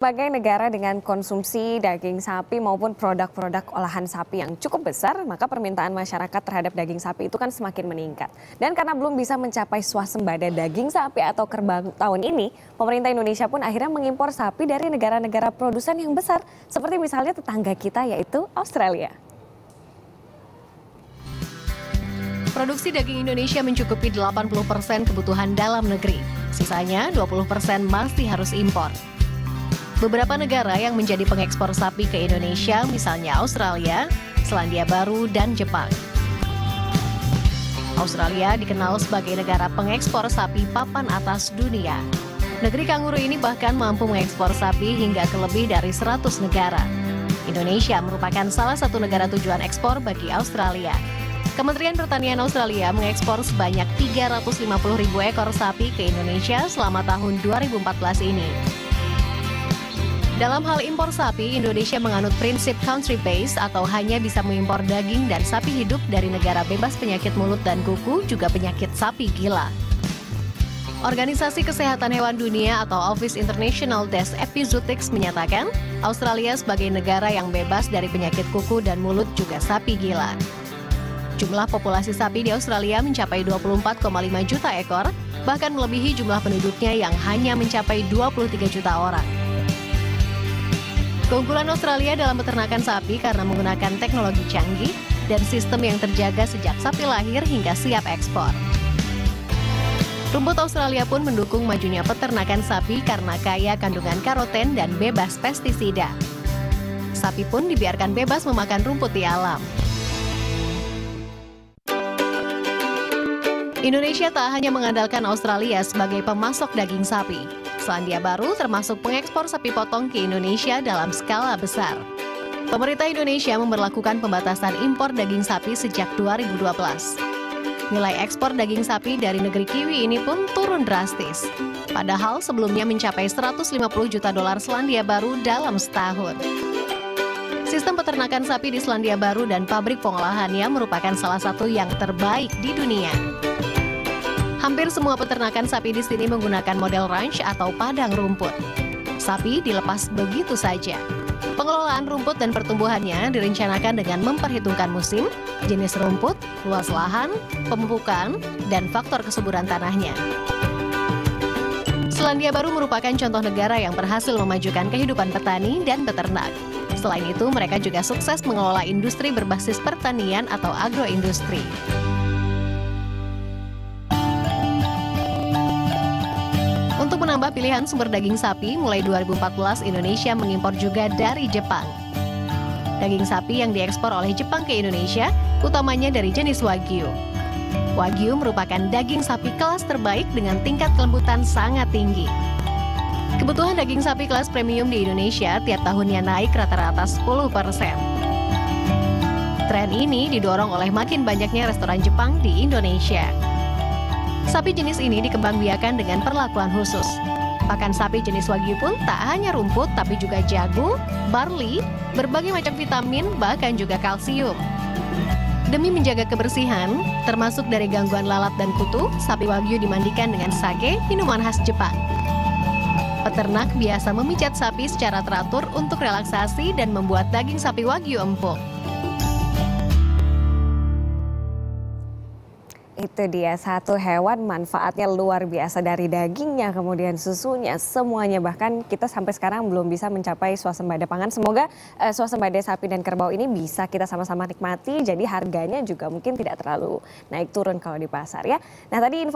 Sebagai negara dengan konsumsi daging sapi maupun produk-produk olahan sapi yang cukup besar, maka permintaan masyarakat terhadap daging sapi itu kan semakin meningkat. Dan karena belum bisa mencapai swasembada daging sapi atau kerbau tahun ini, pemerintah Indonesia pun akhirnya mengimpor sapi dari negara-negara produsen yang besar, seperti misalnya tetangga kita yaitu Australia. Produksi daging Indonesia mencukupi 80% kebutuhan dalam negeri. Sisanya 20% masih harus impor. Beberapa negara yang menjadi pengekspor sapi ke Indonesia, misalnya Australia, Selandia Baru, dan Jepang. Australia dikenal sebagai negara pengekspor sapi papan atas dunia. Negeri kanguru ini bahkan mampu mengekspor sapi hingga ke lebih dari 100 negara. Indonesia merupakan salah satu negara tujuan ekspor bagi Australia. Kementerian Pertanian Australia mengekspor sebanyak 350.000 ekor sapi ke Indonesia selama tahun 2014 ini. Dalam hal impor sapi, Indonesia menganut prinsip country based atau hanya bisa mengimpor daging dan sapi hidup dari negara bebas penyakit mulut dan kuku, juga penyakit sapi gila. Organisasi Kesehatan Hewan Dunia atau Office International des Epizootics menyatakan, Australia sebagai negara yang bebas dari penyakit kuku dan mulut juga sapi gila. Jumlah populasi sapi di Australia mencapai 24,5 juta ekor, bahkan melebihi jumlah penduduknya yang hanya mencapai 23 juta orang. Keunggulan Australia dalam peternakan sapi karena menggunakan teknologi canggih dan sistem yang terjaga sejak sapi lahir hingga siap ekspor. Rumput Australia pun mendukung majunya peternakan sapi karena kaya kandungan karoten dan bebas pestisida. Sapi pun dibiarkan bebas memakan rumput di alam. Indonesia tak hanya mengandalkan Australia sebagai pemasok daging sapi. Selandia Baru termasuk pengekspor sapi potong ke Indonesia dalam skala besar. Pemerintah Indonesia memberlakukan pembatasan impor daging sapi sejak 2012. Nilai ekspor daging sapi dari negeri Kiwi ini pun turun drastis. Padahal sebelumnya mencapai 150 juta dolar Selandia Baru dalam setahun. Sistem peternakan sapi di Selandia Baru dan pabrik pengolahannya merupakan salah satu yang terbaik di dunia. Hampir semua peternakan sapi di sini menggunakan model ranch atau padang rumput. Sapi dilepas begitu saja. Pengelolaan rumput dan pertumbuhannya direncanakan dengan memperhitungkan musim, jenis rumput, luas lahan, pemupukan, dan faktor kesuburan tanahnya. Selandia Baru merupakan contoh negara yang berhasil memajukan kehidupan petani dan peternak. Selain itu, mereka juga sukses mengelola industri berbasis pertanian atau agroindustri. Untuk menambah pilihan sumber daging sapi, mulai 2014 Indonesia mengimpor juga dari Jepang. Daging sapi yang diekspor oleh Jepang ke Indonesia, utamanya dari jenis Wagyu. Wagyu merupakan daging sapi kelas terbaik dengan tingkat kelembutan sangat tinggi. Kebutuhan daging sapi kelas premium di Indonesia tiap tahunnya naik rata-rata 10%. Tren ini didorong oleh makin banyaknya restoran Jepang di Indonesia. Sapi jenis ini dikembangbiakan dengan perlakuan khusus. Pakan sapi jenis Wagyu pun tak hanya rumput, tapi juga jagung, barley, berbagai macam vitamin, bahkan juga kalsium. Demi menjaga kebersihan, termasuk dari gangguan lalat dan kutu, sapi Wagyu dimandikan dengan sake, minuman khas Jepang. Peternak biasa memijat sapi secara teratur untuk relaksasi dan membuat daging sapi Wagyu empuk. Itu dia, satu hewan manfaatnya luar biasa, dari dagingnya, kemudian susunya, semuanya. Bahkan kita sampai sekarang belum bisa mencapai swasembada pangan. Semoga swasembada sapi dan kerbau ini bisa kita sama-sama nikmati. Jadi harganya juga mungkin tidak terlalu naik turun kalau di pasar ya. Nah tadi info